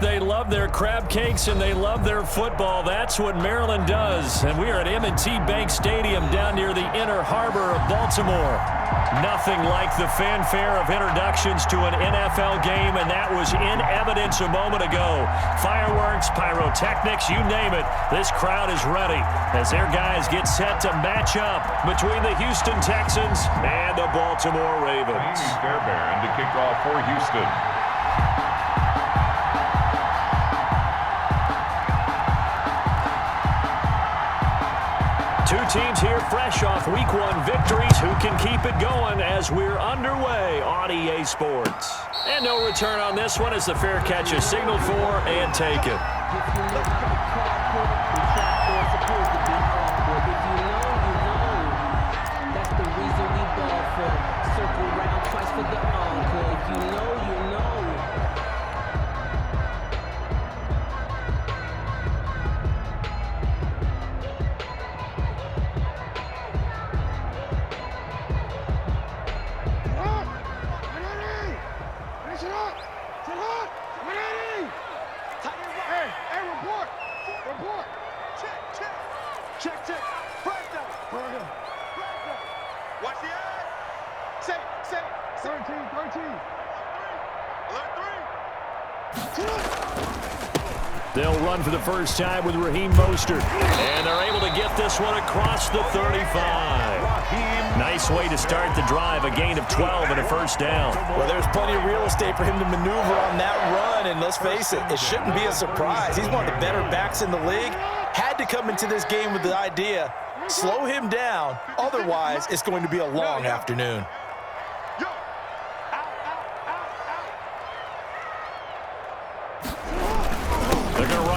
They love their crab cakes and they love their football. That's what Maryland does. And we are at M&T Bank Stadium down near the Inner Harbor of Baltimore. Nothing like the fanfare of introductions to an NFL game, and that was in evidence a moment ago. Fireworks, pyrotechnics, you name it. This crowd is ready as their guys get set to match up between the Houston Texans and the Baltimore Ravens. Fairbairn to kick off for Houston. Two teams here fresh off Week 1 victories. Who can keep it going as we're underway on EA Sports? And no return on this one as the fair catch is signaled for and taken. They'll run for the first time with Raheem Mostert. And they're able to get this one across the 35. Nice way to start the drive. A gain of 12 and a first down. Well, there's plenty of real estate for him to maneuver on that run. And let's face it, it shouldn't be a surprise. He's one of the better backs in the league. Had to come into this game with the idea, slow him down. Otherwise, it's going to be a long afternoon.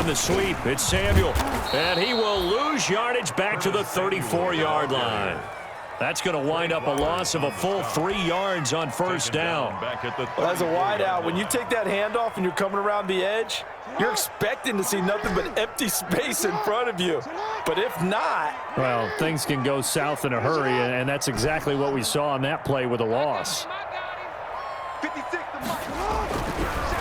The sweep, it's Samuel, and he will lose yardage back to the 34-yard line. That's going to wind up a loss of a full 3 yards on first down. Well, as a wideout, when you take that handoff and you're coming around the edge, you're expecting to see nothing but empty space in front of you. But if not... well, things can go south in a hurry, and that's exactly what we saw on that play with a loss.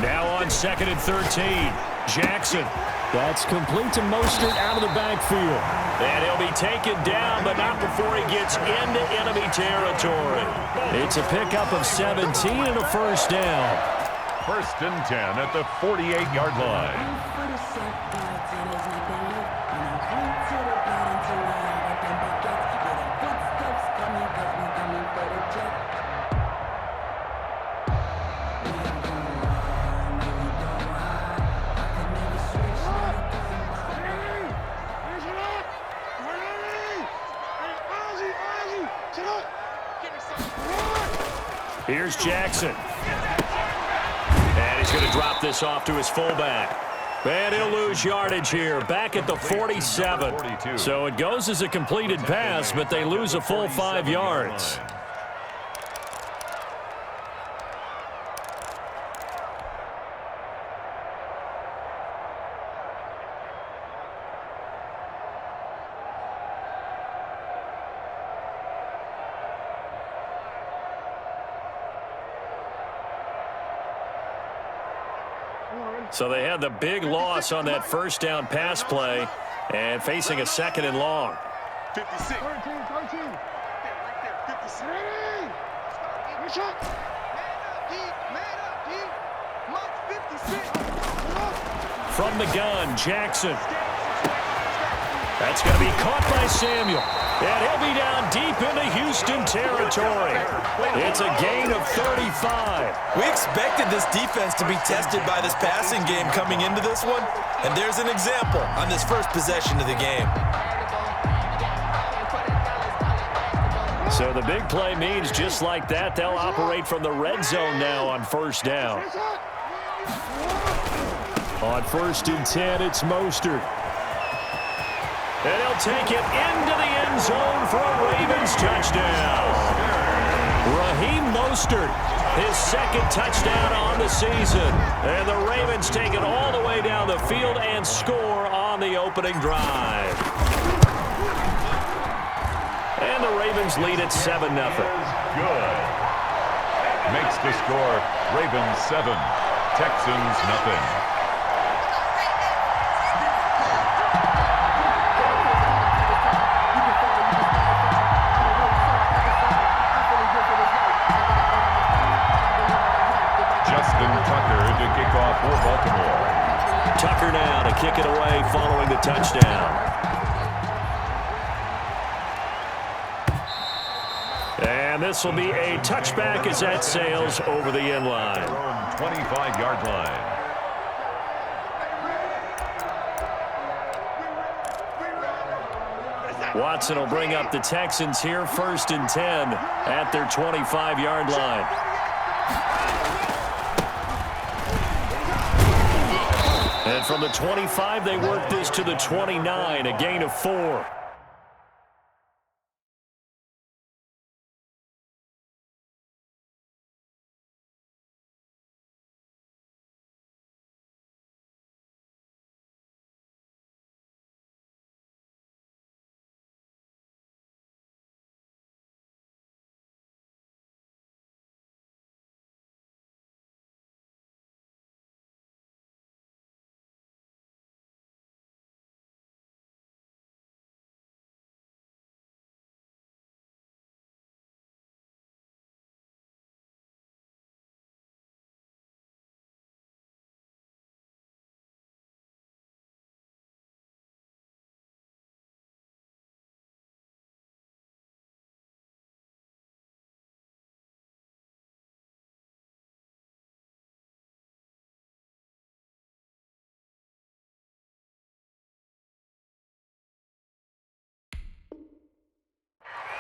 Now on 2nd and 13, Jackson. That's complete to Mostert out of the backfield. And he'll be taken down, but not before he gets into enemy territory. It's a pickup of 17 and a first down. 1st and 10 at the 48-yard line. Here's Jackson. And he's going to drop this off to his fullback. And he'll lose yardage here, back at the 47. So it goes as a completed pass, but they lose a full 5 yards. So they had the big loss on that first down pass play and facing a 2nd and long. 56. 13. From the gun, Jackson. That's going to be caught by Samuel. And he'll be down deep into Houston territory. It's a gain of 35. We expected this defense to be tested by this passing game coming into this one. And there's an example on this first possession of the game. So the big play means just like that, they'll operate from the red zone now on first down. On 1st and 10, it's Mostert. And he'll take it into the end zone for a Ravens touchdown. Raheem Mostert, his 2nd touchdown on the season. And the Ravens take it all the way down the field and score on the opening drive. And the Ravens lead at 7-0. Good. Makes the score Ravens 7, Texans nothing. For Baltimore. Tucker now to kick it away following the touchdown. And this will be a touchback as that sails over the end line. 25-yard line. Watson will bring up the Texans here, 1st and 10 at their 25-yard line. And from the 25, they work this to the 29, a gain of 4.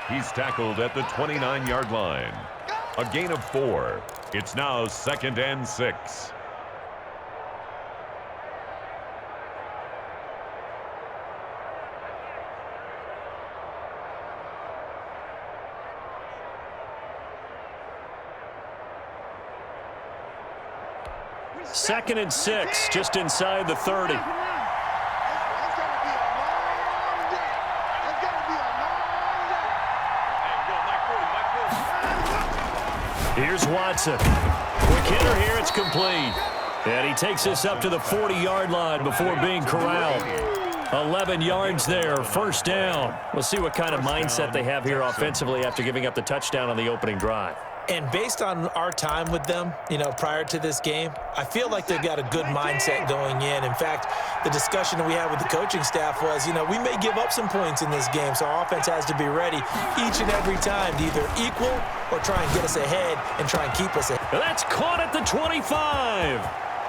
He's tackled at the 29-yard line. A gain of 4. It's now 2nd and 6. Second and 6, just inside the 30. Here's Watson. Quick hitter here, it's complete. And he takes this up to the 40-yard line before being corralled. 11 yards there, 1st down. We'll see what kind of mindset they have here offensively after giving up the touchdown on the opening drive. And based on our time with them, prior to this game, I feel like they've got a good mindset going in. In fact, the discussion that we had with the coaching staff was, we may give up some points in this game, so our offense has to be ready each and every time to either equal or try and get us ahead and try and keep us ahead. That's caught at the 25.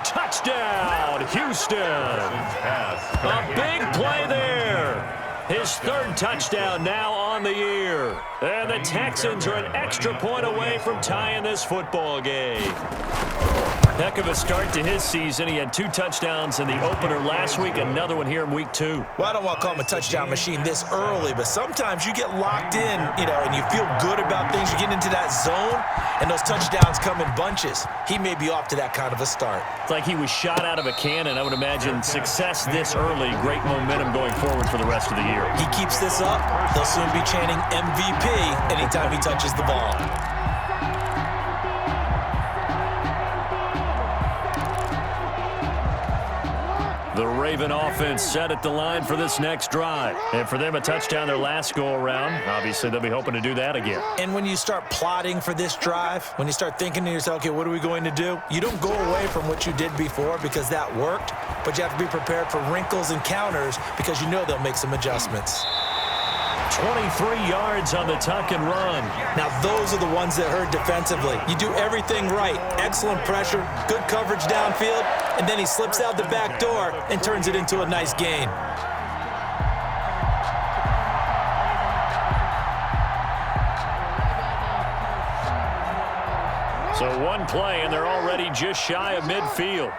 Touchdown, Houston. A big play there. His 3rd touchdown now on the year. And the Texans are an extra point away from tying this football game. Heck of a start to his season. He had 2 touchdowns in the opener last week, another one here in week 2. Well, I don't want to call him a touchdown machine this early, but sometimes you get locked in, and you feel good about things. You get into that zone, and those touchdowns come in bunches. He may be off to that kind of a start. It's like he was shot out of a cannon. I would imagine success this early, great momentum going forward for the rest of the year. He keeps this up, he'll soon be chanting MVP anytime he touches the ball. The Raven offense set at the line for this next drive. And for them, a touchdown their last go-around. Obviously, they'll be hoping to do that again. And when you start plotting for this drive, when you start thinking to yourself, okay, what are we going to do? You don't go away from what you did before because that worked, but you have to be prepared for wrinkles and counters because you know they'll make some adjustments. 23 yards on the tuck and run. Now, those are the ones that hurt defensively. You do everything right. Excellent pressure, good coverage downfield, and then he slips out the back door and turns it into a nice gain. So one play, and they're already just shy of midfield.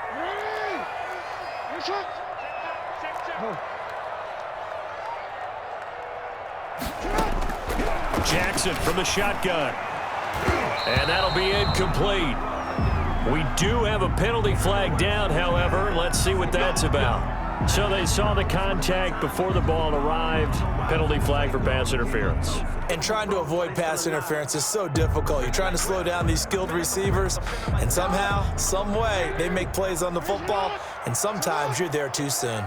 Jackson from the shotgun. And that'll be incomplete. We do have a penalty flag down, however. Let's see what that's about. So they saw the contact before the ball arrived. Penalty flag for pass interference. And trying to avoid pass interference is so difficult. You're trying to slow down these skilled receivers, and somehow, some way, they make plays on the football, and sometimes you're there too soon.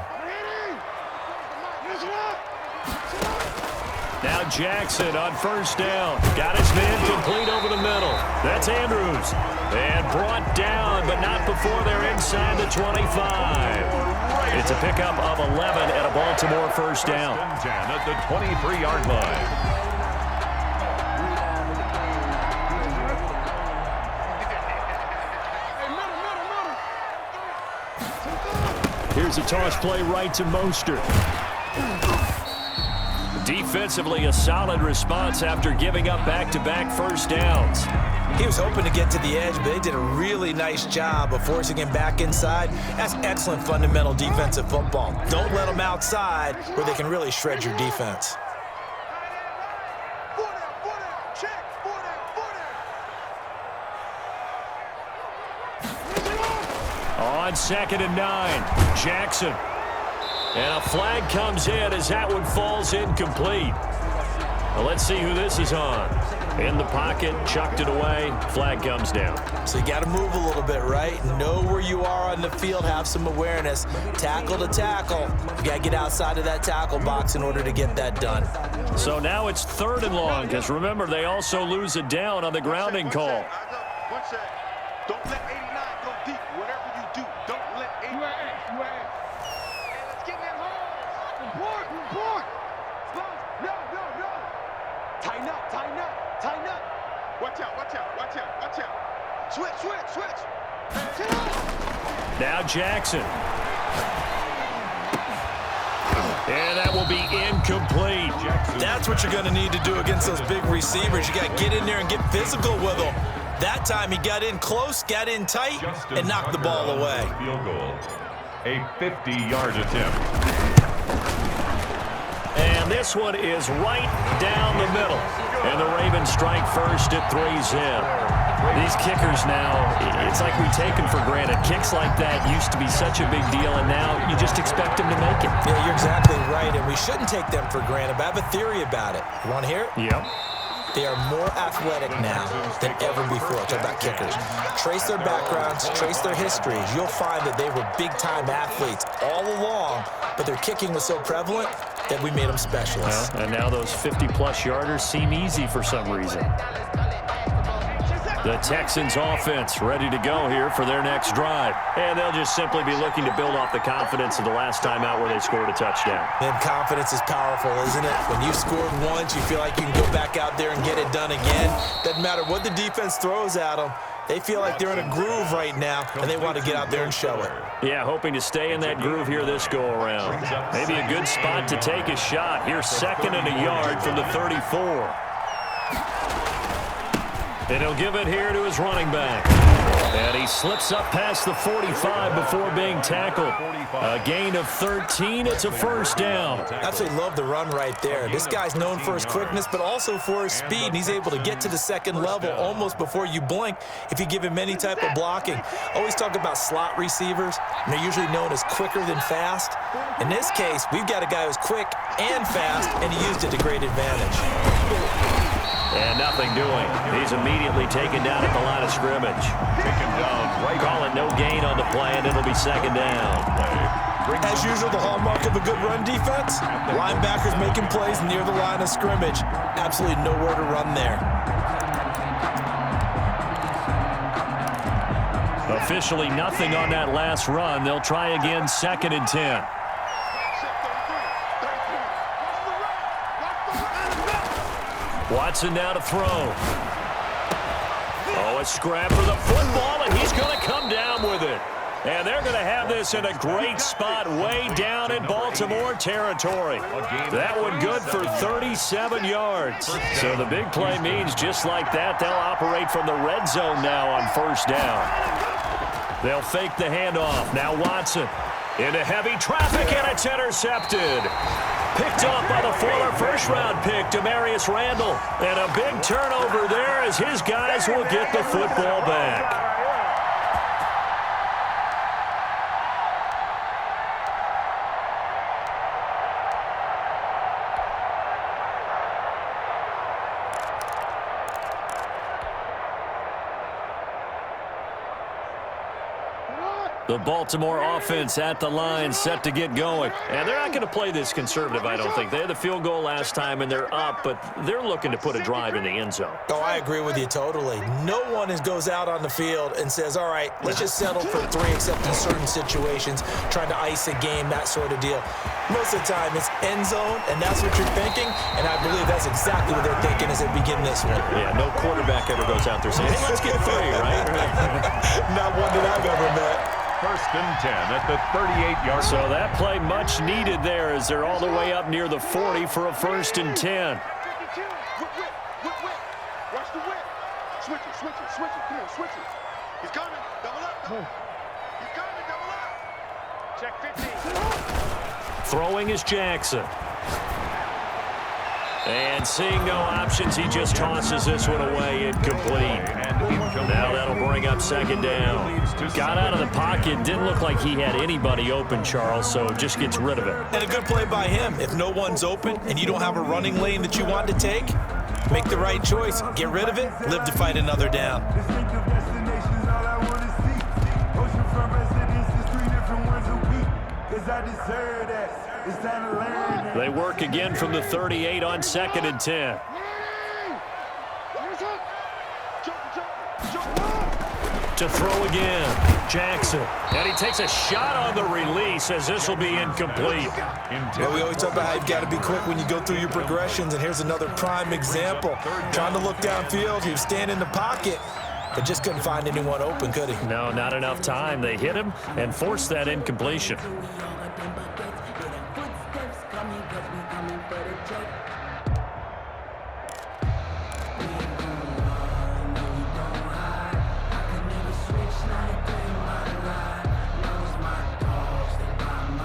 Now Jackson on first down. Got his man complete over the middle. That's Andrews. And brought down, but not before they're inside the 25. It's a pickup of 11 and a Baltimore first down. 10 at the 23-yard line. Here's a toss play right to Mostert. Defensively, a solid response after giving up back-to-back first downs. He was hoping to get to the edge, but they did a really nice job of forcing him back inside. That's excellent fundamental defensive football. Don't let them outside where they can really shred your defense. On 2nd and 9, Jackson. And a flag comes in as that one falls incomplete. Well, let's see who this is on. In the pocket, chucked it away, flag comes down. So you got to move a little bit, right? Know where you are on the field, have some awareness. Tackle to tackle. You got to get outside of that tackle box in order to get that done. So now it's 3rd and long, because remember, they also lose it down on the grounding call. Don't let 89 go deep. Whatever you do, don't let 89. Let's get that home. Report. No. Tighten up. Watch out. Switch. Now Jackson. And that will be incomplete. That's what you're going to need to do against those big receivers. You got to get in there and get physical with them. That time he got in close, got in tight, and knocked the ball away. Field goal. A 50-yard attempt. And this one is right down the middle. And the Ravens strike first at 3-zip. These kickers now, it's like we take them for granted. Kicks like that used to be such a big deal, and now you just expect them to make it. Yeah, you're exactly right, and we shouldn't take them for granted, but I have a theory about it. You want to hear it? Yep. They are more athletic now than ever before. Talk about kickers. Trace their backgrounds, trace their histories. You'll find that they were big-time athletes all along, but their kicking was so prevalent that we made them specialists. Well, and now those 50-plus yarders seem easy for some reason. The Texans offense ready to go here for their next drive. And they'll just simply be looking to build off the confidence of the last time out where they scored a touchdown. And confidence is powerful, isn't it? When you scored once, you feel like you can go back out there and get it done again. Doesn't matter what the defense throws at them. They feel like they're in a groove right now, and they want to get out there and show it. Yeah, hoping to stay in that groove here this go-around. Maybe a good spot to take a shot. Here's 2nd and a yard from the 34. And he'll give it here to his running back. And he slips up past the 45 before being tackled. A gain of 13. It's a first down. Absolutely love the run right there. This guy's known for his quickness, but also for his speed. And he's able to get to the second level almost before you blink if you give him any type of blocking. Always talk about slot receivers, and they're usually known as quicker than fast. In this case, we've got a guy who's quick and fast, and he used it to great advantage. And nothing doing. He's immediately taken down at the line of scrimmage. Taken down right. Calling no gain on the play, and it'll be 2nd down. As usual, the hallmark of a good run defense, linebackers making plays near the line of scrimmage. Absolutely nowhere to run there. Officially nothing on that last run. They'll try again, 2nd and 10. Watson now to throw. Oh, a scrap for the football, and he's going to come down with it. And they're going to have this in a great spot way down in Baltimore territory. That one good for 37 yards. So the big play means just like that, they'll operate from the red zone now on first down. They'll fake the handoff. Now Watson into heavy traffic, and it's intercepted. Picked off by the former first-round pick, Demarius Randall. And a big turnover there as his guys will get the football back. The Baltimore offense at the line, set to get going. And they're not going to play this conservative, I don't think. They had the field goal last time, and they're up, but they're looking to put a drive in the end zone. Oh, I agree with you totally. No one goes out on the field and says, all right, let's just settle for 3, except in certain situations, trying to ice a game, that sort of deal. Most of the time, it's end zone, and that's what you're thinking, and I believe that's exactly what they're thinking as they begin this one. Yeah, no quarterback ever goes out there saying, hey, let's get 3, right? Not one that I've ever met. 1st and 10 at the 38-yard line. So that play much needed there as they're all the way up near the 40 for a 1st and 10. Watch the whip. Switch it. Come on, switch it. He's coming. Double up. He's coming. Double up. Check 15. Throwing is Jackson. And seeing no options, he just tosses this one away, incomplete. Now that'll bring up 2nd down. Got out of the pocket, didn't look like he had anybody open, Charles, so just gets rid of it. And a good play by him. If no one's open and you don't have a running lane that you want to take, make the right choice. Get rid of it, live to fight another down. They work again from the 38 on 2nd and 10. To throw again, Jackson. And he takes a shot on the release as this will be incomplete. Well, we always talk about how you've got to be quick when you go through your progressions, and here's another prime example. Trying to look downfield, he was standing in the pocket, but just couldn't find anyone open, could he? No, not enough time. They hit him and forced that incompletion.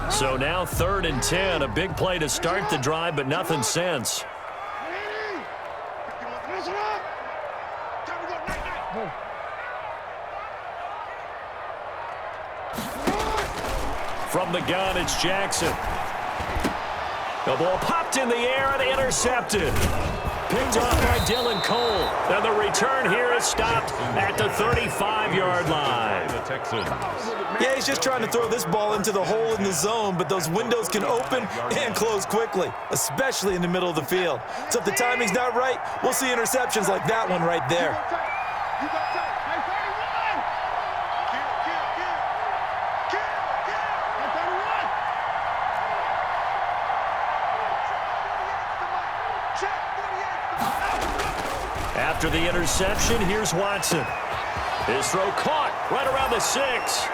So now 3rd and 10, a big play to start the drive, but nothing since. From the gun, it's Jackson. The ball popped in the air and intercepted. Picked off by Dylan Cole. And the return here is stopped at the 35-yard line. The Texans. Yeah, he's just trying to throw this ball into the hole in the zone, but those windows can open and close quickly, especially in the middle of the field. So if the timing's not right, we'll see interceptions like that one right there. After the interception, here's Watson. His throw caught right around the 6.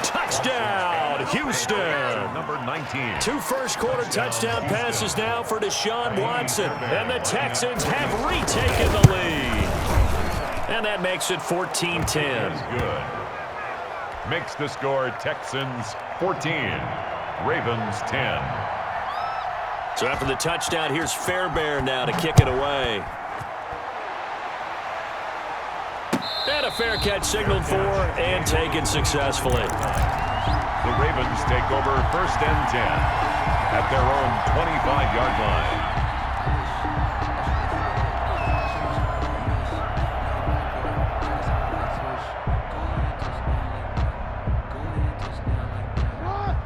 Touchdown, Houston. Number 19. 2 first-quarter touchdown passes now for Deshaun Watson. And the Texans have retaken the lead. And that makes it 14-10. Good. Makes the score Texans 14, Ravens 10. So after the touchdown, here's Fairbairn now to kick it away. And a fair catch signaled for and taken successfully. The Ravens take over 1st and 10 at their own 25-yard line.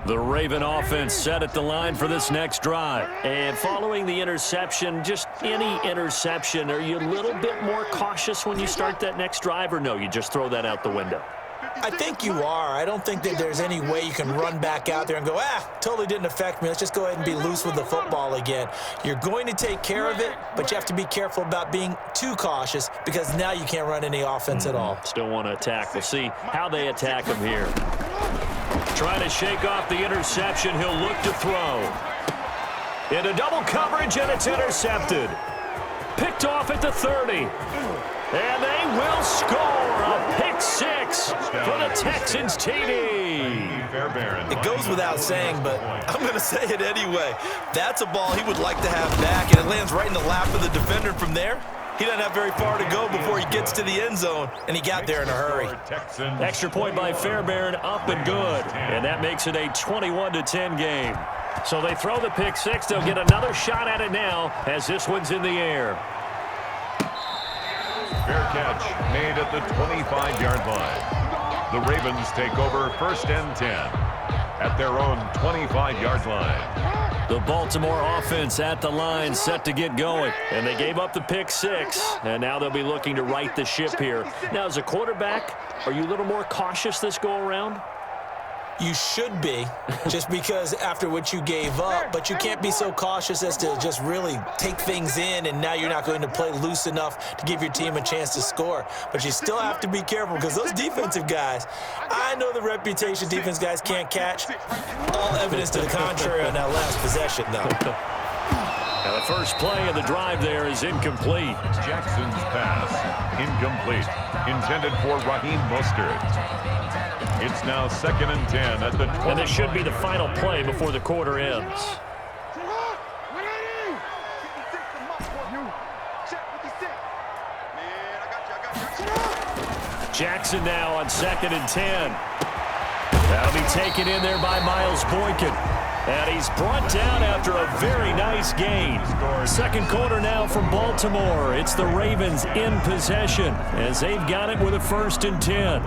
The Raven offense set at the line for this next drive. And following the interception, just any interception, are you a little bit more cautious when you start that next drive, or no, you just throw that out the window? I think you are. I don't think that there's any way you can run back out there and go, totally didn't affect me. Let's just go ahead and be loose with the football again. You're going to take care of it, but you have to be careful about being too cautious because now you can't run any offense at all. Still want to attack. We'll see how they attack him here. Trying to shake off the interception. He'll look to throw. Into double coverage, and it's intercepted. Picked off at the 30. And they will score a pick 6 for the Texans TD. It goes without saying, but I'm going to say it anyway. That's a ball he would like to have back, and it lands right in the lap of the defender from there. He doesn't have very far to go before he gets to the end zone, and he got there in a hurry. Extra point by Fairbairn, up and good. And that makes it a 21-10 game. So they throw the pick 6. They'll get another shot at it now as this one's in the air. Fair catch made at the 25-yard line. The Ravens take over 1st and 10 at their own 25-yard line. The Baltimore offense at the line, set to get going. And they gave up the pick 6, and now they'll be looking to right the ship here. Now, as a quarterback, are you a little more cautious this go-around? You should be, just because after what you gave up, but you can't be so cautious as to just really take things in, and now you're not going to play loose enough to give your team a chance to score. But you still have to be careful because those defensive guys, I know the reputation defense guys can't catch. All evidence to the contrary on that last possession, though. Now the first play of the drive there is incomplete. Jackson's pass, incomplete, intended for Raheem Mostert. It's now 2nd and 10 at the 20. And this should be the final play before the quarter ends. Jackson now on 2nd and 10. That'll be taken in there by Miles Boykin. And he's brought down after a very nice gain. Second quarter now from Baltimore. It's the Ravens in possession as they've got it with a 1st and 10.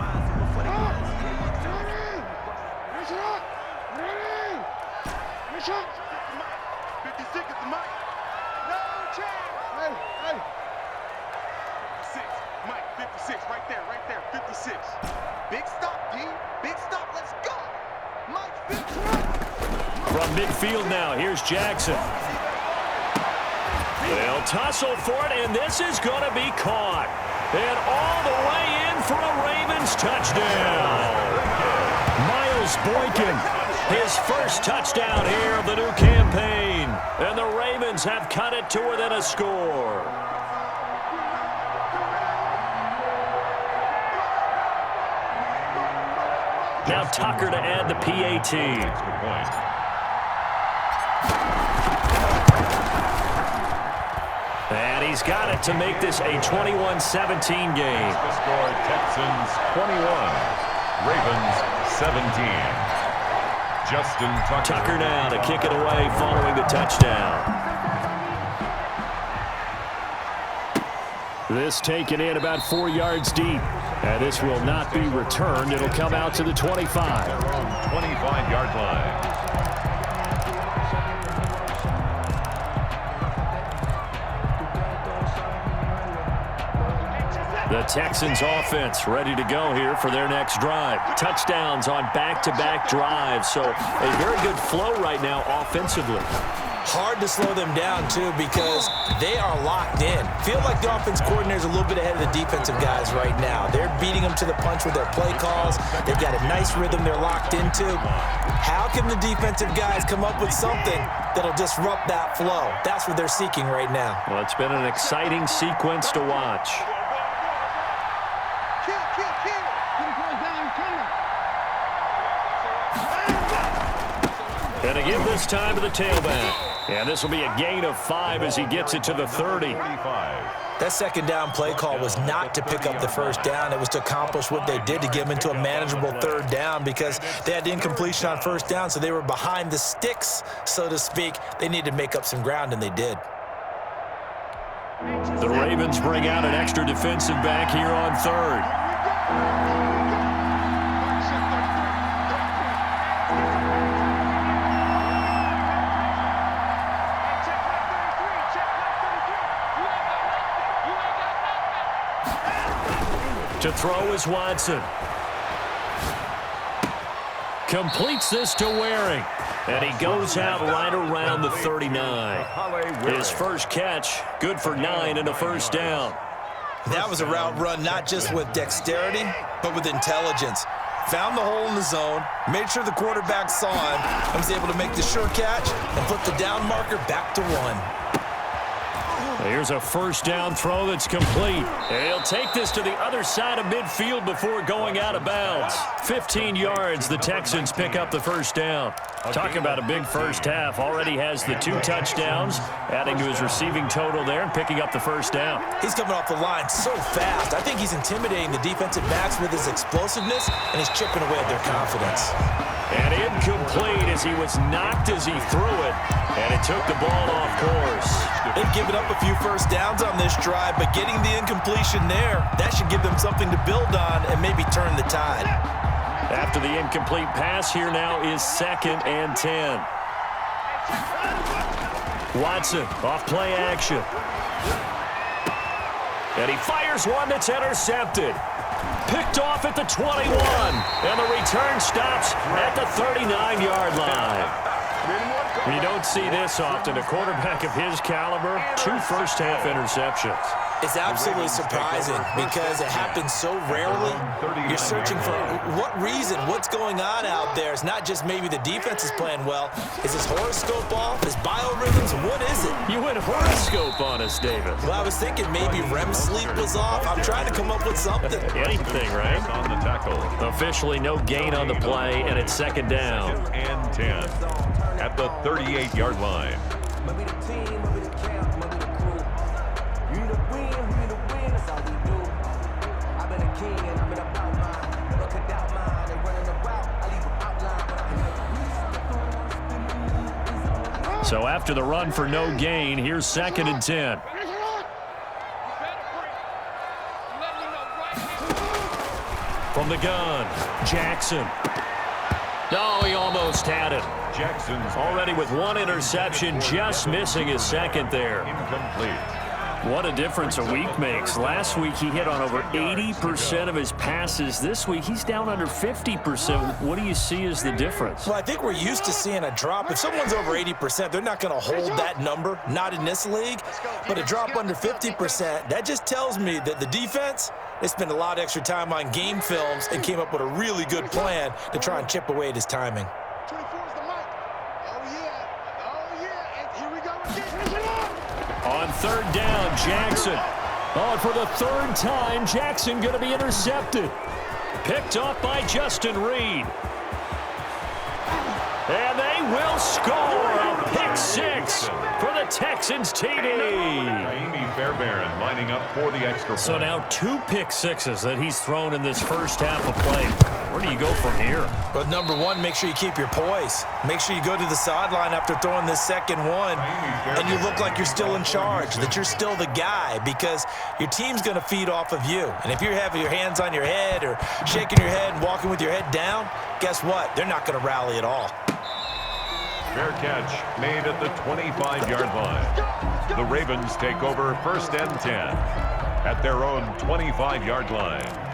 From midfield now, here's Jackson. They'll tussle for it, and this is going to be caught. And all the way in for a Ravens touchdown. Miles Boykin, his first touchdown here of the new campaign. And the Ravens have cut it to within a score. Now Tucker to add the PAT. Good point. And he's got it to make this a 21-17 game. The score, Texans 21, Ravens 17. Justin Tucker now to kick it away following the touchdown. This taken in about 4 yards deep. And this will not be returned. It'll come out to the 25. 25-yard line. The Texans offense ready to go here for their next drive. Touchdowns on back-to-back drives. So a very good flow right now offensively. Hard to slow them down, too, because they are locked in. Feel like the offense coordinator's a little bit ahead of the defensive guys right now. They're beating them to the punch with their play calls. They've got a nice rhythm they're locked into. How can the defensive guys come up with something that'll disrupt that flow? That's what they're seeking right now. Well, it's been an exciting sequence to watch. And to give this time to the tailback. And this will be a gain of 5 as he gets it to the 30. That second down play call was not to pick up the first down. It was to accomplish what they did to get them into a manageable third down because they had incompletion on first down, so they were behind the sticks, so to speak. They needed to make up some ground, and they did. The Ravens bring out an extra defensive back here on 3rd. To throw is Watson. Completes this to Waring. And he goes out right around the 39. His first catch, good for 9 and a first down. That was a route run not just with dexterity, but with intelligence. Found the hole in the zone, made sure the quarterback saw him, and was able to make the sure catch and put the down marker back to 1. Here's a first down throw that's complete. And he'll take this to the other side of midfield before going out of bounds. 15 yards, the Texans pick up the first down. Talk about a big first half. Already has the 2 touchdowns, adding to his receiving total there and picking up the first down. He's coming off the line so fast. I think he's intimidating the defensive backs with his explosiveness, and he's chipping away at their confidence. And incomplete as he was knocked as he threw it, and it took the ball off course. They've given up a few first downs on this drive, but getting the incompletion there, that should give them something to build on and maybe turn the tide. After the incomplete pass, here now is 2nd and 10. Watson off play action. And he fires one that's intercepted. Picked off at the 21. And the return stops at the 39-yard line. You don't see this often. A quarterback of his caliber, 2 first-half interceptions. It's absolutely surprising because it happens so rarely. You're searching for what reason, what's going on out there. It's not just maybe the defense is playing well. Is his horoscope off? His biorhythms? What is it? You went horoscope on us, David. Well, I was thinking maybe REM sleep was off. I'm trying to come up with something. Anything, right? On the tackle. Officially no gain on the play, and it's 2nd down. 2nd and 10 at the 38-yard line. So after the run for no gain, here's 2nd and 10. From the gun, Jackson. No, he almost had it. Jackson's Already with 1 interception, just missing his 2nd there. incomplete. What a difference a week makes. Last week he hit on over 80% of his passes. This week he's down under 50%. What do you see as the difference? Well, I think we're used to seeing a drop. If someone's over 80%, they're not going to hold that number, not in this league. But a drop under 50%, that just tells me that the defense, they spent a lot of extra time on game films and came up with a really good plan to try and chip away at his timing. 24 is the mic. Oh, yeah. Oh, yeah. And here we go again. On 3rd down, Jackson. Oh, and for the 3rd time, Jackson going to be intercepted. Picked off by Justin Reed. And they will score a pick 6 for the Texans TD. Amy Fairbairn lining up for the extra point. So now 2 pick sixes that he's thrown in this first half of play. Where do you go from here? But number one, make sure you keep your poise. Make sure you go to the sideline after throwing this 2nd one, and you look like you're still in charge, that you're still the guy, because your team's going to feed off of you. And if you're having your hands on your head or shaking your head and walking with your head down, guess what? They're not going to rally at all. Fair catch made at the 25-yard line. The Ravens take over 1st and 10 at their own 25-yard line.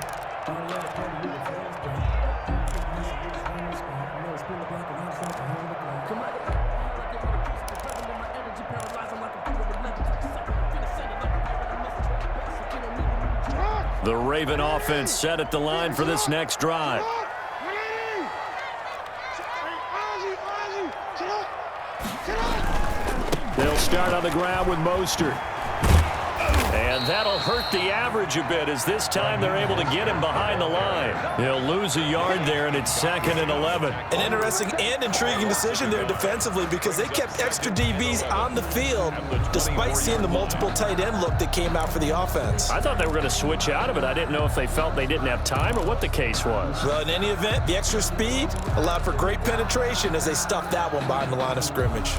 The Raven offense set at the line for this next drive. They'll start on the ground with Mostert. And that'll hurt the average a bit, as this time they're able to get him behind the line. They'll lose a yard there, and it's 2nd and 11. An interesting and intriguing decision there defensively, because they kept extra DBs on the field despite seeing the multiple tight end look that came out for the offense. I thought they were going to switch out of it. I didn't know if they felt they didn't have time or what the case was. Well, in any event, the extra speed allowed for great penetration as they stuffed that one behind the line of scrimmage.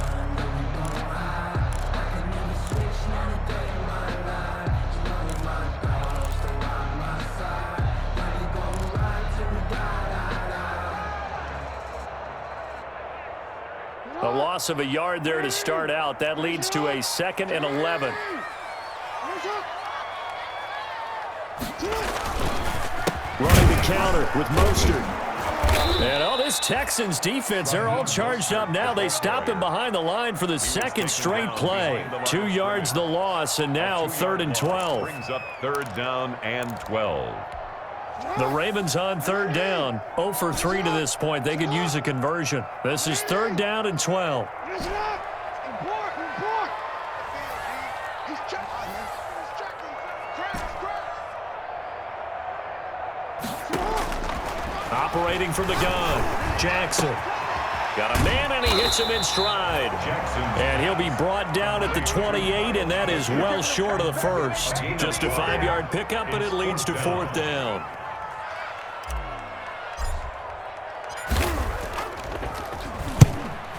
A loss of a yard there to start out. That leads to a 2nd and 11. Running the counter with Mostert. And this Texans defense, they're all charged up now. They stop him behind the line for the 2nd straight play. 2 yards the loss, and now 3rd and 12. Brings up 3rd down and 12. The Ravens on 3rd down. 0 for 3 to this point. They could use a conversion. This is 3rd down and 12. Operating from the gun, Jackson. Got a man, and he hits him in stride. And he'll be brought down at the 28, and that is well short of the first. Just a 5-yard pickup, and it leads to 4th down.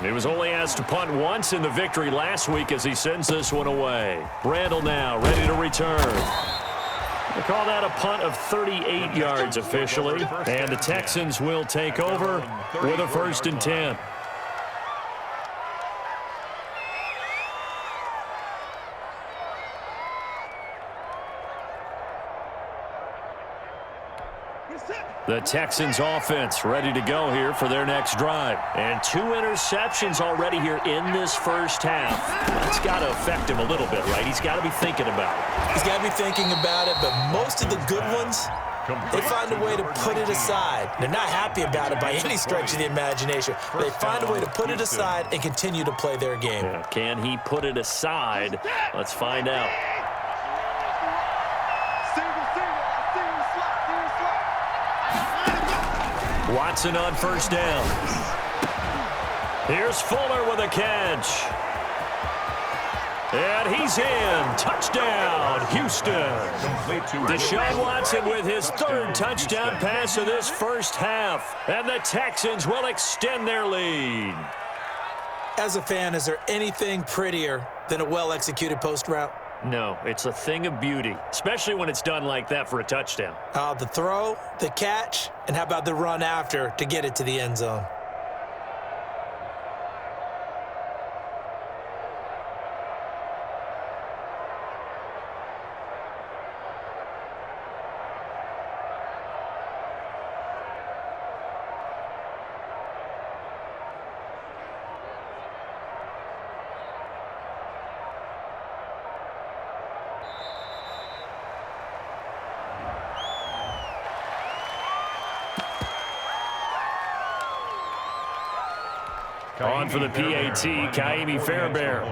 He was only asked to punt once in the victory last week as he sends this one away. Randall now ready to return. They call that a punt of 38 yards officially, and the Texans will take over with a 1st and 10. The Texans offense ready to go here for their next drive. And 2 interceptions already here in this first half. That's got to affect him a little bit, right? He's got to be thinking about it. He's got to be thinking about it, but most of the good ones, they find a way to put it aside. They're not happy about it by any stretch of the imagination. They find a way to put it aside and continue to play their game. Yeah, can he put it aside? Let's find out. Watson on 1st down. Here's Fuller with a catch. And he's in. Touchdown, Houston. Deshaun Watson with his 3rd touchdown pass of this first half. And the Texans will extend their lead. As a fan, is there anything prettier than a well-executed post route? No, it's a thing of beauty, especially when it's done like that for a touchdown. The throw, the catch, and how about the run after to get it to the end zone? On for the PAT, Kaimi Fairbairn.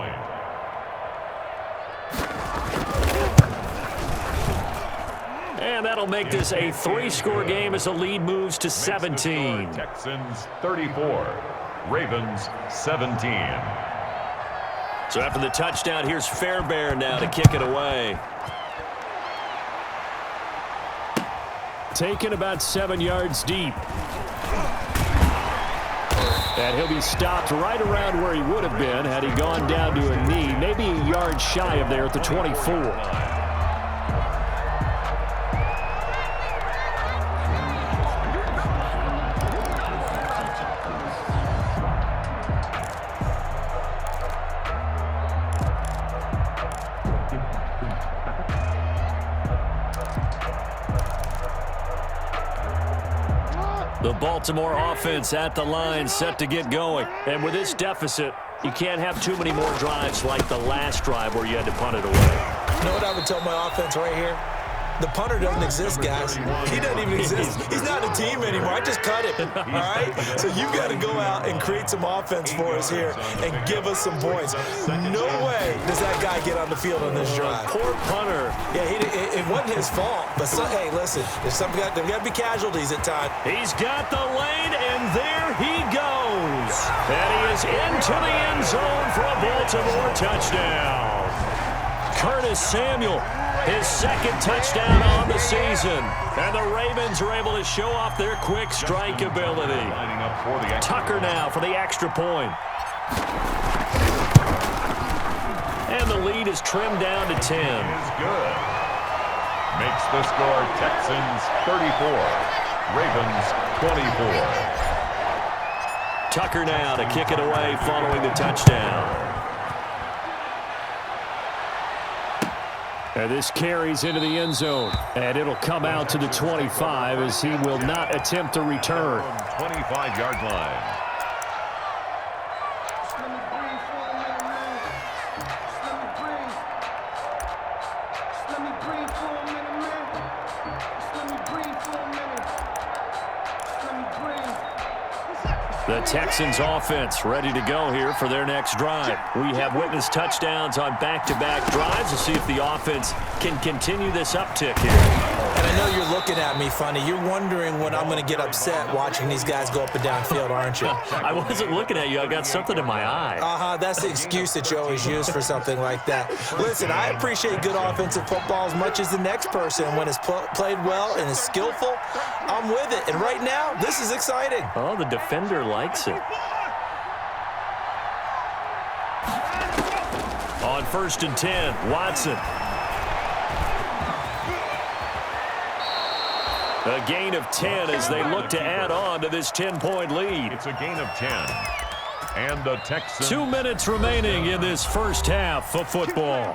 And that'll make this a 3-score game as the lead moves to 17. Texans 34, Ravens 17. So after the touchdown, here's Fairbairn now to kick it away. Taken about 7 yards deep. And he'll be stopped right around where he would have been had he gone down to a knee, maybe a yard shy of there at the 24. The Baltimore offense at the line, set to get going. And with this deficit, you can't have too many more drives like the last drive where you had to punt it away. You know what I would tell my offense right here? The punter doesn't exist, guys. He doesn't even exist. He's not a team anymore. I just cut him, all right? So you've got to go out and create some offense for us here and give us some points. No way does that guy get on the field on this drive. Poor punter. Yeah, it wasn't his fault. But, hey, listen, there's got to be casualties at times. He's got the lane, and there he goes. And he is into the end zone for a Baltimore touchdown. Curtis Samuel, his 2nd touchdown on the season. And the Ravens are able to show off their quick strike ability. Tucker now for the extra point. And the lead is trimmed down to 10. Is good. Makes the score Texans 34, Ravens 24. Tucker now to kick it away following the touchdown. And this carries into the end zone. And it'll come out to the 25 as he will not attempt to return. 25-yard line. The Texans offense ready to go here for their next drive. We have witnessed touchdowns on back-to-back drives. We'll see if the offense can continue this uptick here. And I know you're looking at me funny. You're wondering when I'm going to get upset watching these guys go up and down field, aren't you? I wasn't looking at you. I got something in my eye. That's the excuse that you always use for something like that. Listen, I appreciate good offensive football as much as the next person. When it's played well and is skillful, I'm with it. And right now, this is exciting. Oh, the defender likes it. On 1st and 10, Watson. A gain of 10 as they look to add on to this 10-point lead. It's a gain of 10. And the Texans. 2 minutes remaining in this first half of football.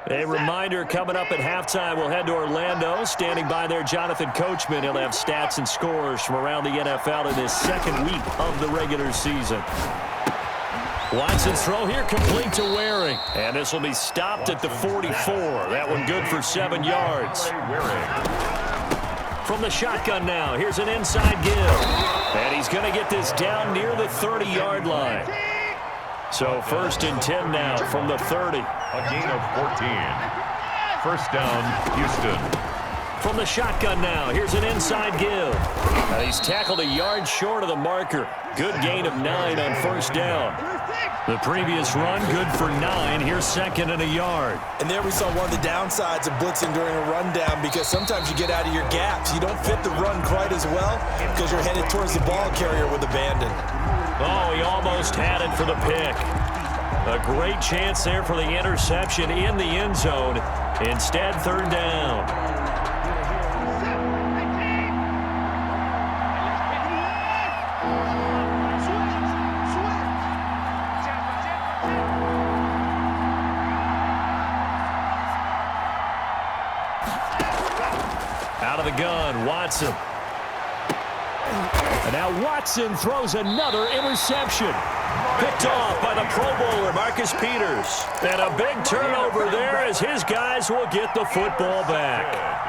A reminder, coming up at halftime, we'll head to Orlando. Standing by there, Jonathan Coachman. He'll have stats and scores from around the NFL in this second week of the regular season. Watson's throw here complete to Waring. And this will be stopped at the 44. That one good for 7 yards. From the shotgun now, here's an inside give. And he's going to get this down near the 30-yard line. So 1st and 10 now from the 30. A gain of 14. First down, Houston. From the shotgun now, here's an inside give. He's tackled a yard short of the marker. Good gain of 9 on 1st down. The previous run, good for 9. Here's 2nd and a yard. And there we saw one of the downsides of blitzing during a rundown, because sometimes you get out of your gaps. You don't fit the run quite as well because you're headed towards the ball carrier with abandon. Oh, he almost had it for the pick. A great chance there for the interception in the end zone. Instead, 3rd down. Out of the gun, Watson. And now Watson throws another interception. Picked off by the Pro Bowler, Marcus Peters. And a big turnover there as his guys will get the football back.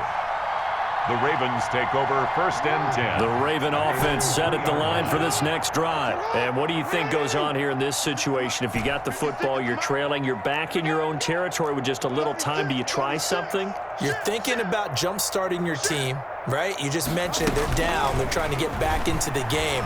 The Ravens take over 1st and 10. The Raven offense set at the line for this next drive. And what do you think goes on here in this situation? If you got the football, you're trailing, you're back in your own territory with just a little time. Do you try something? You're thinking about jump-starting your team, right? You just mentioned they're down. They're trying to get back into the game.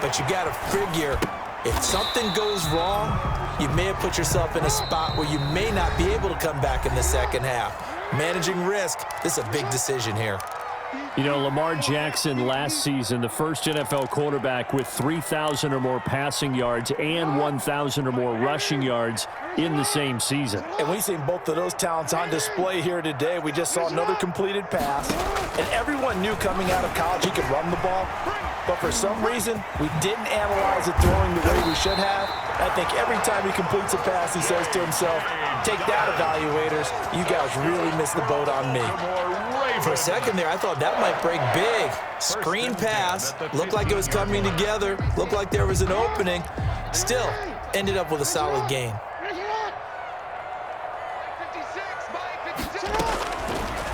But you got to figure, if something goes wrong, you may have put yourself in a spot where you may not be able to come back in the second half. Managing risk, this is a big decision here. You know, Lamar Jackson last season, the first NFL quarterback with 3,000 or more passing yards and 1,000 or more rushing yards in the same season. And we've seen both of those talents on display here today. We just saw another completed pass. And everyone knew coming out of college he could run the ball. But for some reason, we didn't analyze it throwing the way we should have. I think every time he completes a pass, he says to himself, take that, evaluators. You guys really missed the boat on me. For a second there, I thought that might break big. Screen pass. Looked like it was coming together. Looked like there was an opening. Still, ended up with a solid gain.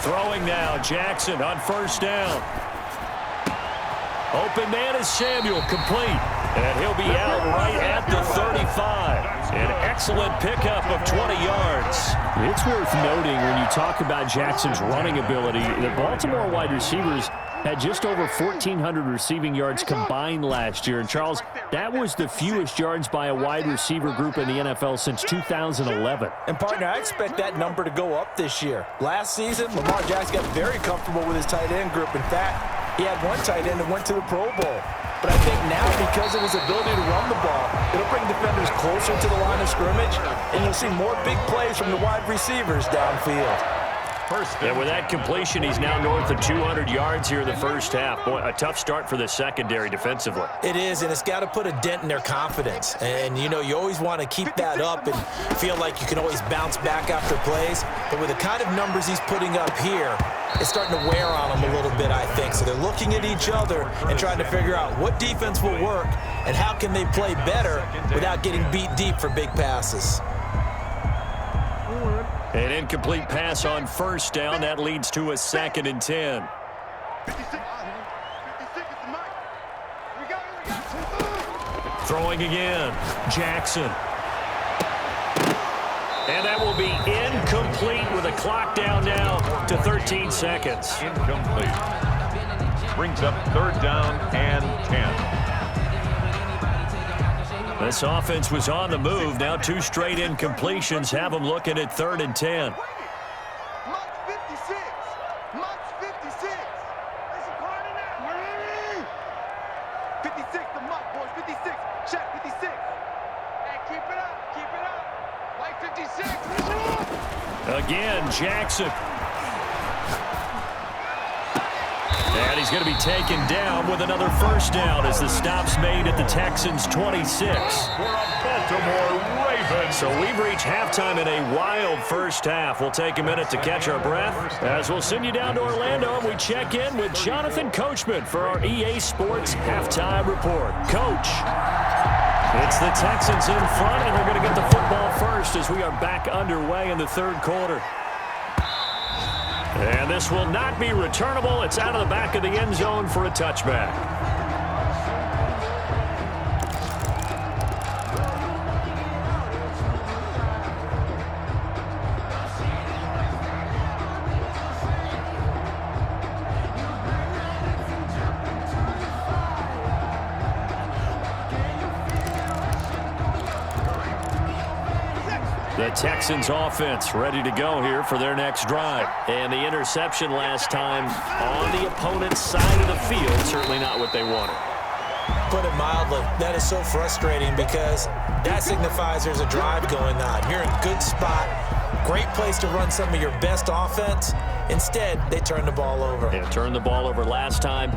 Throwing now, Jackson on 1st down. Open man is Samuel, complete. And he'll be out right at the 35. An excellent pickup of 20 yards. It's worth noting when you talk about Jackson's running ability, the Baltimore wide receivers had just over 1,400 receiving yards combined last year. And, Charles, that was the fewest yards by a wide receiver group in the NFL since 2011. And, partner, I expect that number to go up this year. Last season, Lamar Jackson got very comfortable with his tight end group. In fact, he had one tight end that went to the Pro Bowl. But I think now, because of his ability to run the ball, it'll bring defenders closer to the line of scrimmage, and you'll see more big plays from the wide receivers downfield. And with that completion, he's now north of 200 yards here in the first half. Boy, a tough start for the secondary defensively. It is, and it's got to put a dent in their confidence. And, you know, you always want to keep that up and feel like you can always bounce back after plays. But with the kind of numbers he's putting up here, it's starting to wear on them a little bit, I think. So they're looking at each other and trying to figure out what defense will work and how can they play better without getting beat deep for big passes. An incomplete pass on 1st down. That leads to a 2nd and 10. Throwing again. Jackson. And that will be incomplete with a clock down now to 13 seconds. Incomplete. Brings up 3rd down and 10. This offense was on the move. Now 2 straight incompletions have them looking at 3rd and 10. Much 56. Much 56. There's a corner now. 56 the muck, boys. 56. Check 56. Hey, keep it up. Keep it up. White 56. Again, Jackson. And he's going to be taken down with another first down as the stop's made at the Texans' 26. For a Baltimore Ravens. So we've reached halftime in a wild first half. We'll take a minute to catch our breath as we'll send you down to Orlando and we check in with Jonathan Coachman for our EA Sports Halftime Report. Coach, it's the Texans in front, and they're going to get the football first as we are back underway in the 3rd quarter. And this will not be returnable. It's out of the back of the end zone for a touchback. The Texans offense ready to go here for their next drive. And the interception last time on the opponent's side of the field, certainly not what they wanted. Put it mildly, that is so frustrating because that signifies there's a drive going on. You're in a good spot, great place to run some of your best offense. Instead, they turn the ball over. Yeah, turned the ball over last time.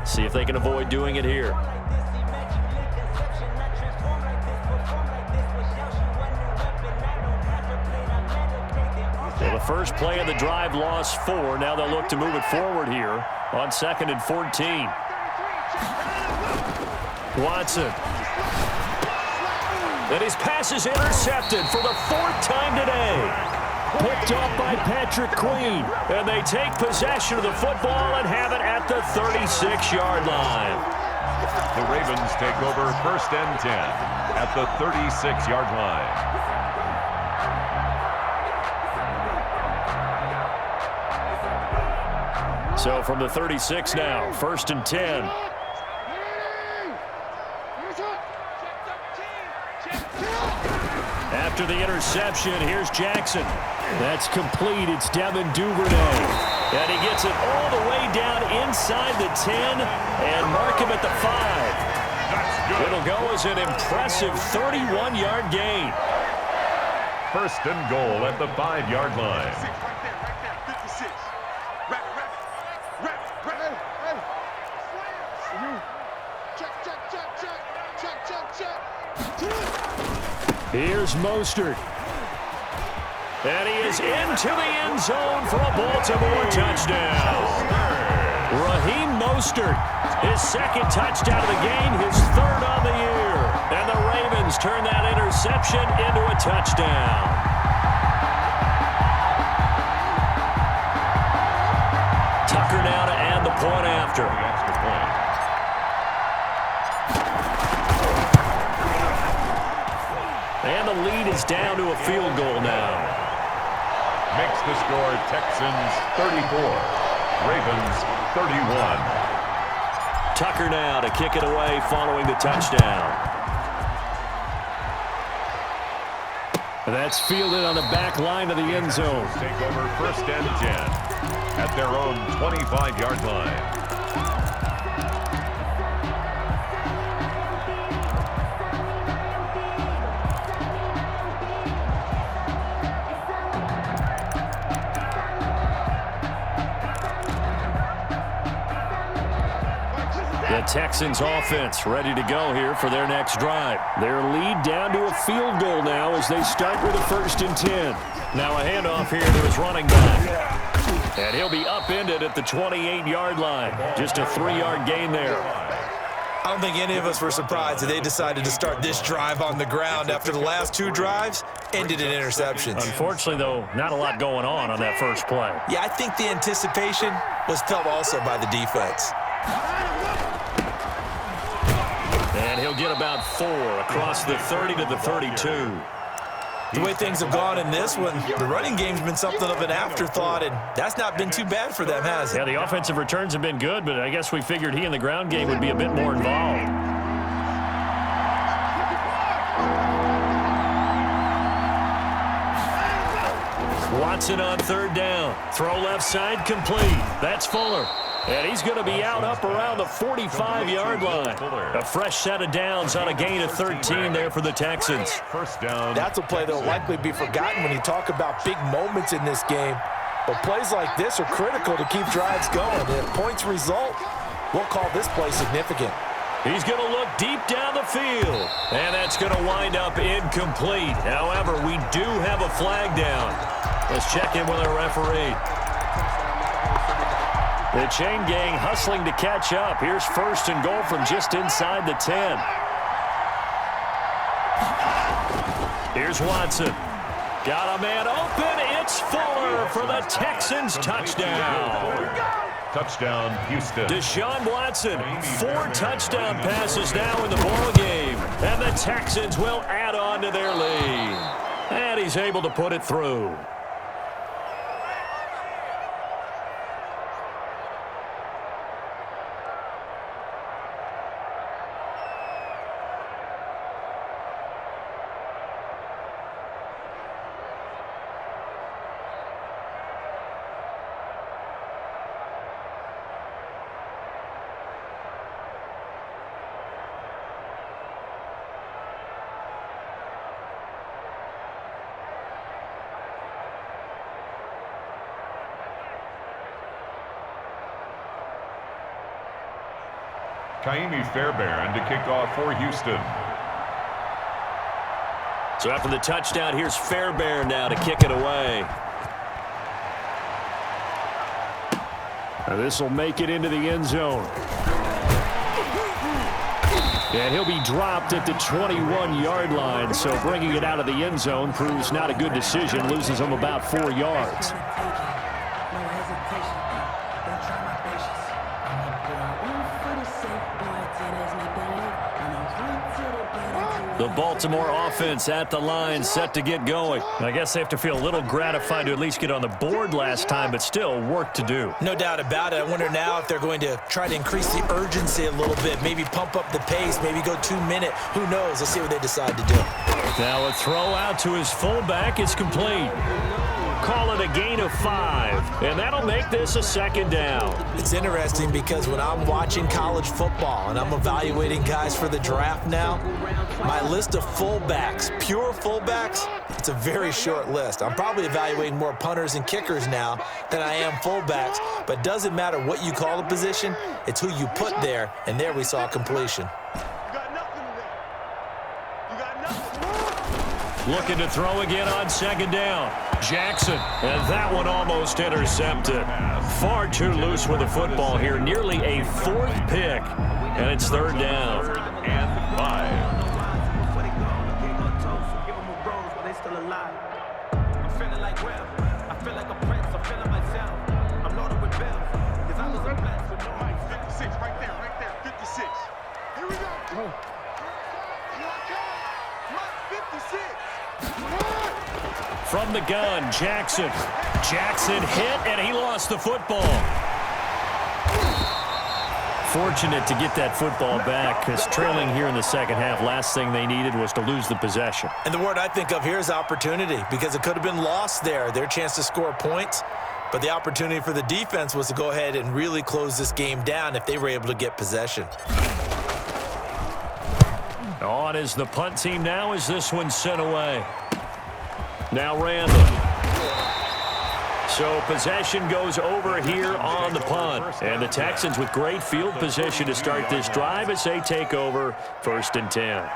See if they can avoid doing it here. Well, the first play of the drive lost 4. Now they'll look to move it forward here on 2nd and 14. Watson. And his pass is intercepted for the 4th time today. Picked off by Patrick Queen. And they take possession of the football and have it at the 36-yard line. The Ravens take over 1st and 10 at the 36-yard line. So from the 36 now, 1st and 10. After the interception, here's Jackson. That's complete. It's Devin Duvernay. And he gets it all the way down inside the 10 and mark him at the 5. It'll go as an impressive 31-yard gain. 1st and goal at the 5-yard line. Here's Mostert. And he is into the end zone for a Baltimore touchdown. Raheem Mostert, his 2nd touchdown of the game, his 3rd on the year. And the Ravens turn that interception into a touchdown. Tucker now to add the point after. The extra point. And the lead is down to a field goal now. Makes the score Texans 34, Ravens 31. Tucker now to kick it away following the touchdown. That's fielded on the back line of the end zone. Take over 1st and 10 at their own 25-yard line. The Texans offense ready to go here for their next drive. Their lead down to a field goal now as they start with a 1st and 10. Now a handoff here to his running back. And he'll be upended at the 28-yard line. Just a 3-yard gain there. I don't think any of us were surprised that they decided to start this drive on the ground after the last 2 drives ended in interceptions. Unfortunately, though, not a lot going on that first play. Yeah, I think the anticipation was felt also by the defense. And he'll get about 4 across the 30 to the 32. The way things have gone in this one, the running game's been something of an afterthought, and that's not been too bad for them, has it? Yeah, the offensive returns have been good, but I guess we figured he in the ground game would be a bit more involved. Watson on third down. Throw left side complete. That's Fuller. And he's going to be out up around the 45-yard line. A fresh set of downs on a gain of 13 there for the Texans. First down. That's a play that will likely be forgotten when you talk about big moments in this game. But plays like this are critical to keep drives going. And if points result, we'll call this play significant. He's going to look deep down the field. And that's going to wind up incomplete. However, we do have a flag down. Let's check in with our referee. The chain gang hustling to catch up. Here's first and goal from just inside the 10. Here's Watson. Got a man open. It's Fuller for the Texans touchdown. Touchdown, Houston. Deshaun Watson, 4 touchdown passes now in the ball game. And the Texans will add on to their lead. And he's able to put it through. Fairbairn to kick off for Houston. So after the touchdown, here's Fairbairn now to kick it away. This will make it into the end zone. And he'll be dropped at the 21-yard line, so bringing it out of the end zone proves not a good decision, loses him about 4 yards. The Baltimore offense at the line, set to get going. I guess they have to feel a little gratified to at least get on the board last time, but still work to do. No doubt about it. I wonder now if they're going to try to increase the urgency a little bit, maybe pump up the pace, maybe go 2-minute. Who knows? Let's see what they decide to do. Now a throw out to his fullback is complete. Call it a gain of 5, and that'll make this a second down. It's interesting because when I'm watching college football and I'm evaluating guys for the draft now, my list of fullbacks, pure fullbacks, it's a very short list. I'm probably evaluating more punters and kickers now than I am fullbacks, but it doesn't matter what you call the position, it's who you put there, and there we saw completion. Looking to throw again on second down. Jackson, and that one almost intercepted. Far too loose with the football here. Nearly a 4th pick, and it's third down. 3rd and 5. From the gun, Jackson. Jackson hit, and he lost the football. Fortunate to get that football back, because trailing here in the second half, last thing they needed was to lose the possession. And the word I think of here is opportunity, because it could have been lost there, their chance to score points. But the opportunity for the defense was to go ahead and really close this game down if they were able to get possession. On is the punt team now as this one's sent away. Now Randall. So possession goes over here on the punt. And the Texans with great field position to start this drive as they take over 1st and 10.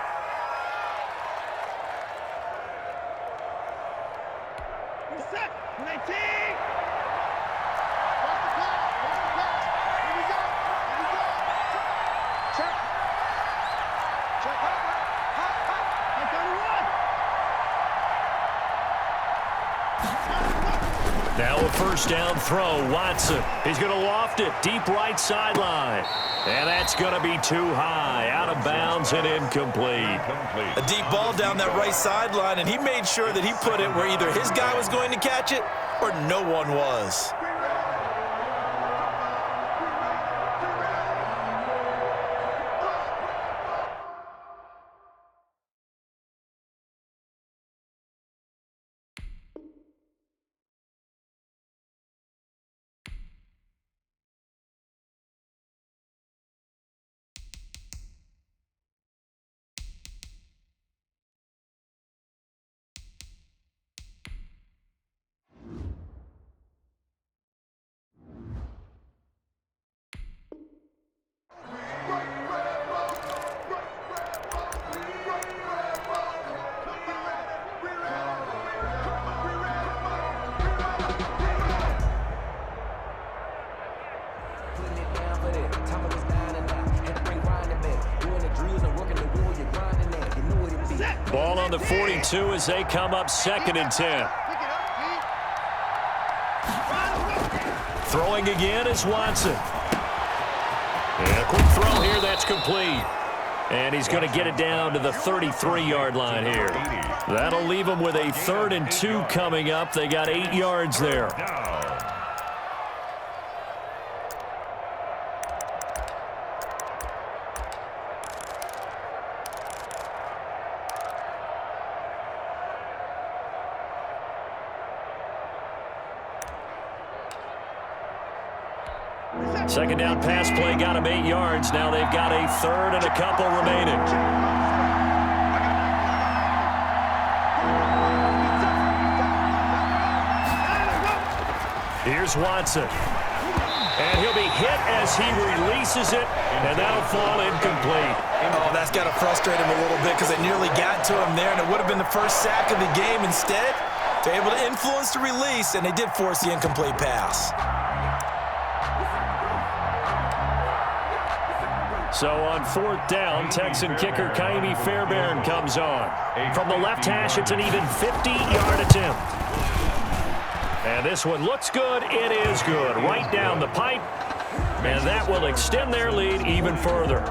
Now a first down throw. Watson. He's going to loft it deep right sideline. And that's going to be too high. Out of bounds and incomplete. A deep ball down that right sideline, and he made sure that he put it where either his guy was going to catch it or no one was. Ball on the 42 as they come up 2nd and 10. Throwing again is Watson. And a quick throw here that's complete. And he's going to get it down to the 33-yard line here. That'll leave them with a 3rd and 2 coming up. They got 8 yards there. Second down pass play got him 8 yards. Now they've got a 3rd and a couple remaining. Here's Watson. And he'll be hit as he releases it, and that'll fall incomplete. Oh, that's got to frustrate him a little bit because it nearly got to him there, and it would have been the first sack of the game. Instead, they're able to influence the release, and they did force the incomplete pass. So on 4th down, Texan kicker Kaimi Fairbairn comes on. From the left hash, it's an even 50-yard attempt. And this one looks good. It is good. Right down the pipe. And that will extend their lead even further.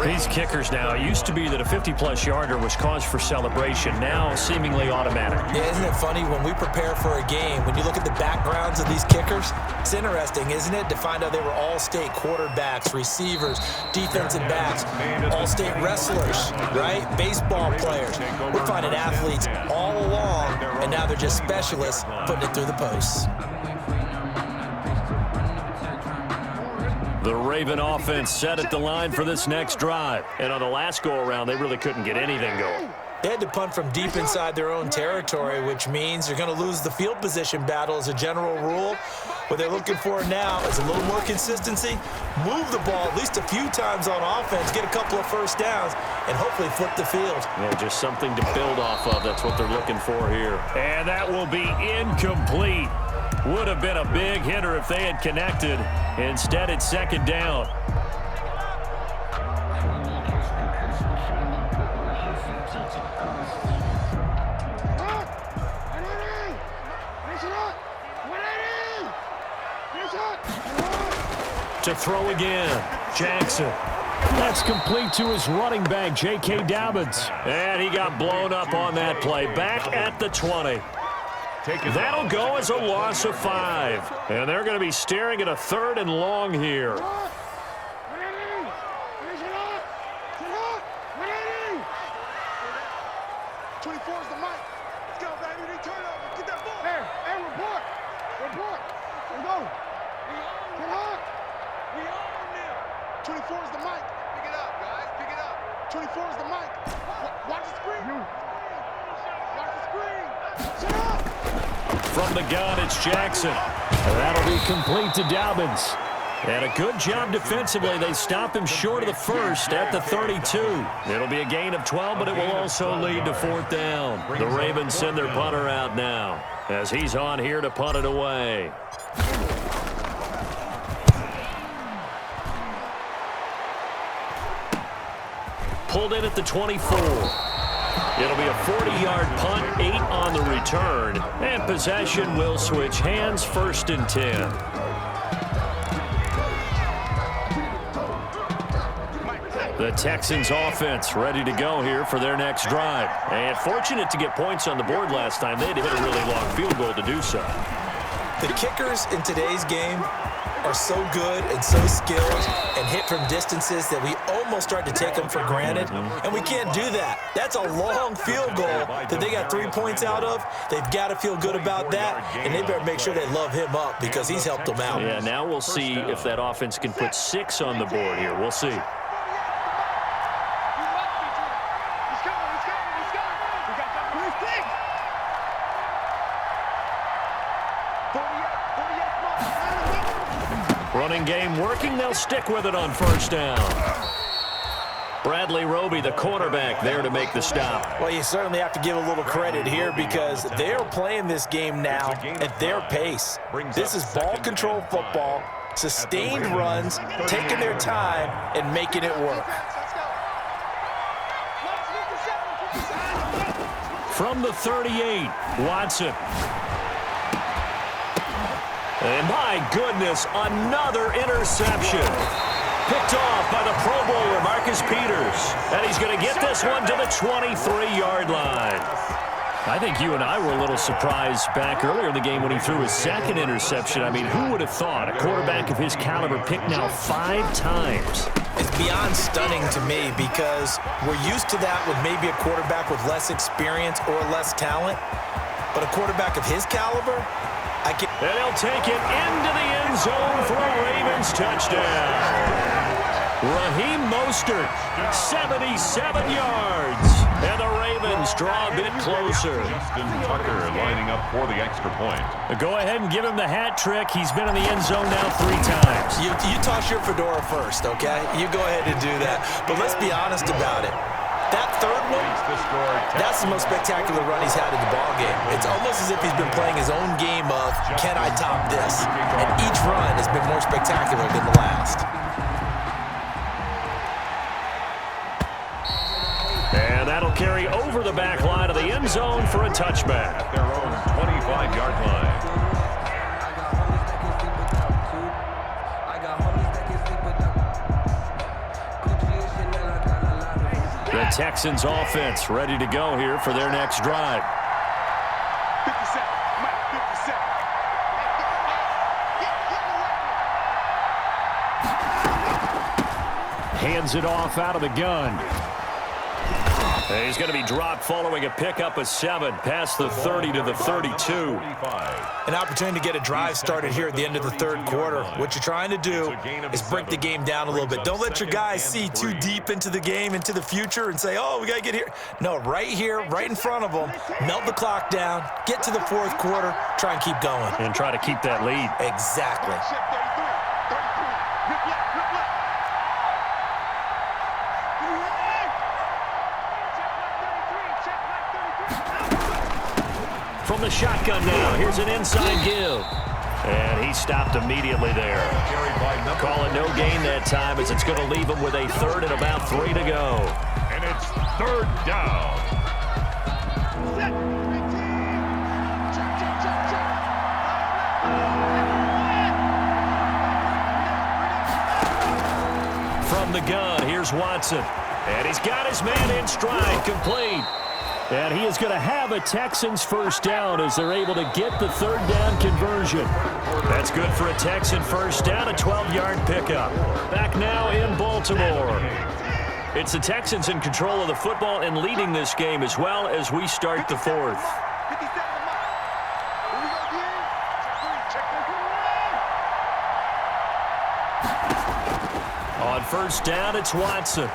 These kickers now, it used to be that a 50-plus yarder was cause for celebration. Now seemingly automatic. Yeah, isn't it funny when we prepare for a game, when you look at the backgrounds of these kickers, it's interesting, isn't it, to find out they were all-state quarterbacks, receivers, defensive backs, all-state wrestlers, right? Baseball players. We're finding athletes all along, and now they're just specialists putting it through the posts. The Raven offense set at the line for this next drive. And on the last go-around, they really couldn't get anything going. They had to punt from deep inside their own territory, which means you're going to lose the field position battle as a general rule. What they're looking for now is a little more consistency, move the ball at least a few times on offense, get a couple of first downs, and hopefully flip the field. Yeah, just something to build off of. That's what they're looking for here. And that will be incomplete. Would have been a big hitter if they had connected. Instead, it's 2nd down. To throw again, Jackson. That's complete to his running back, J.K. Dobbins. And he got blown up on that play. Back at the 20. That'll go as a loss of 5. And they're going to be staring at a 3rd and long here. 24 is the mic. Let's go, baby. They turn over. Get that ball. Hey, report. Report. Let's go. Get up. We own them. 24 is the mic. Pick it up, guys. Pick it up. 24 is the mic. Watch the screen. Watch the screen. Shut up. From the gun, it's Jackson. And that'll be complete to Dobbins. And a good job defensively. They stop him short of the 1st at the 32. It'll be a gain of 12, but it will also lead to 4th down. The Ravens send their punter out now as he's on here to punt it away. Pulled in at the 24. It'll be a 40-yard punt, 8 on the return, and possession will switch hands, 1st and 10. The Texans offense ready to go here for their next drive. And fortunate to get points on the board last time. They had to hit a really long field goal to do so. The kickers in today's game are so good and so skilled and hit from distances that we almost start to take them for granted. And we can't do that. That's a long field goal that they got 3 points out of. They've got to feel good about that, and they better make sure they love him up because he's helped them out. Yeah, now we'll see if that offense can put 6 on the board here. We'll see. Running game working. They'll stick with it on 1st down. Bradley Roby, the quarterback, there to make the stop. Well, you certainly have to give a little credit here because they're playing this game now at their pace. This is ball control football, sustained runs, taking their time and making it work. From the 38, Watson. And my goodness, another interception. Picked off by the Pro Bowler, Marcus Peters. And he's going to get this one to the 23-yard line. I think you and I were a little surprised back earlier in the game when he threw his second interception. I mean, who would have thought a quarterback of his caliber picked now 5 times? It's beyond stunning to me because we're used to that with maybe a quarterback with less experience or less talent. But a quarterback of his caliber, I can... And he'll take it into the end zone for a Ravens touchdown. Raheem Mostert, 77 yards. And the Ravens draw a bit closer. Justin Tucker lining up for the extra point. Go ahead and give him the hat trick. He's been in the end zone now 3 times. You toss your fedora first, okay? You go ahead and do that. But let's be honest about it. That third one, that's the most spectacular run he's had in the ballgame. It's almost as if he's been playing his own game of, can I top this? And each run has been more spectacular than the last. And that'll carry over the back line of the end zone for a touchback. At their own 25-yard line. The Texans offense ready to go here for their next drive. 57. Mike, 57. Hands it off out of the gun. He's going to be dropped following a pickup of 7 past the 30 to the 32. An opportunity to get a drive started here at the end of the third quarter. What you're trying to do is break the game down a little bit. Don't let your guys see too deep into the game, into the future, and say, oh, we got to get here. No, right here, right in front of them, melt the clock down, get to the fourth quarter, try and keep going. And try to keep that lead. Exactly. From the shotgun now, here's an inside give. And he stopped immediately there. Call it no gain that time as it's going to leave him with a third and about 3 to go. And it's third down. From the gun, here's Watson. And he's got his man in stride, complete. And he is going to have a Texans first down as they're able to get the third down conversion. That's good for a Texan first down, a 12-yard pickup. Back now in Baltimore. It's the Texans in control of the football and leading this game as well as we start the fourth. On first down, it's Watson.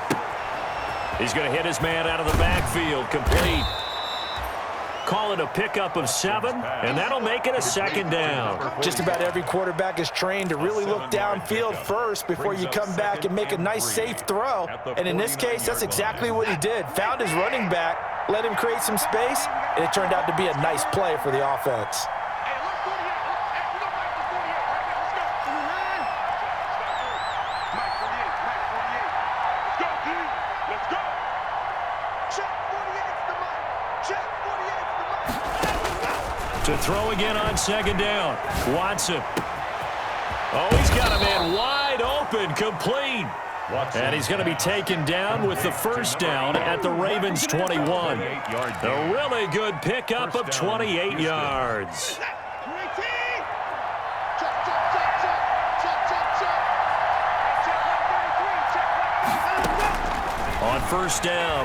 He's going to hit his man out of the backfield, complete. Call it a pickup of 7, and that'll make it a second down. Just about every quarterback is trained to really look downfield first before you come back and make a nice, safe throw. And in this case, that's exactly what he did. Found his running back, let him create some space, and it turned out to be a nice play for the offense. To throw again on second down. Watson. Oh, he's got a man wide open, complete. And he's going to be taken down with the first down at the Ravens 21. A really good pickup of 28 yards. On first down,